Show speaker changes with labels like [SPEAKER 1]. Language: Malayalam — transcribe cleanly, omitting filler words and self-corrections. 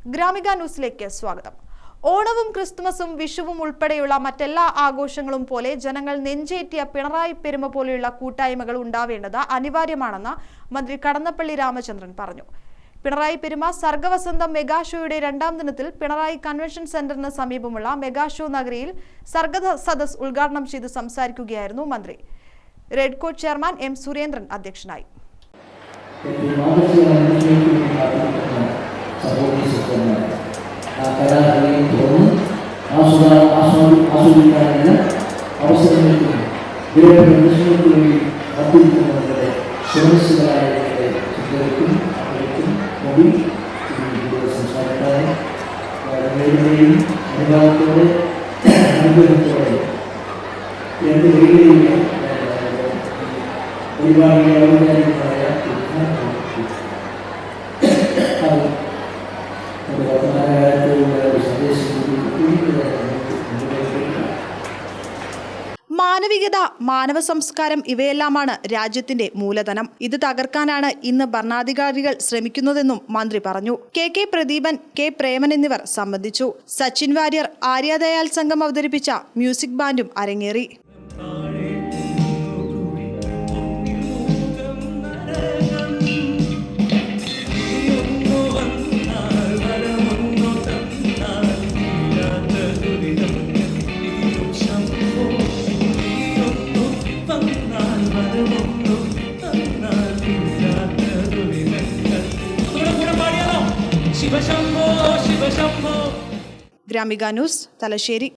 [SPEAKER 1] ഗ്രാമിക ന്യൂസിലേക്ക് സ്വാഗതം. ഓണവും ക്രിസ്തുമസും വിഷുവും ഉൾപ്പെടെയുള്ള മറ്റെല്ലാ ആഘോഷങ്ങളും പോലെ ജനങ്ങൾ നെഞ്ചേറ്റിയ പിണറായി പെരുമ പോലെയുള്ള കൂട്ടായ്മകൾ ഉണ്ടാവേണ്ടത് അനിവാര്യമാണെന്ന് മന്ത്രി കടന്നപ്പള്ളി രാമചന്ദ്രൻ പറഞ്ഞു. പിണറായി പെരുമ സർഗവസന്തം മെഗാ ഷോയുടെ രണ്ടാം ദിനത്തിൽ പിണറായി കൺവെൻഷൻ സെന്ററിന് സമീപമുള്ള മെഗാ ഷോ നഗരിയിൽ സർഗ സദസ് ഉദ്ഘാടനം ചെയ്ത് സംസാരിക്കുകയായിരുന്നു മന്ത്രി. റെഡ്കോ ചെയർമാൻ എം സുരേന്ദ്രൻ അധ്യക്ഷനായി. മാനവികത, മാനവ സംസ്കാരം ഇവയെല്ലാമാണ് രാജ്യത്തിന്റെ മൂലധനം. ഇത് തകർക്കാനാണ് ഇന്ന് ഭരണാധികാരികൾ ശ്രമിക്കുന്നതെന്നും മന്ത്രി പറഞ്ഞു. കെ പ്രദീപൻ, കെ പ്രേമൻ എന്നിവർ സംബന്ധിച്ചു. സച്ചിൻ വാര്യർ, ആര്യദയാൽ സംഘം അവതരിപ്പിച്ച മ്യൂസിക് ബാൻഡും അരങ്ങേറി. ഗ്രാമിക ന്യൂസ്, തലശ്ശേരി.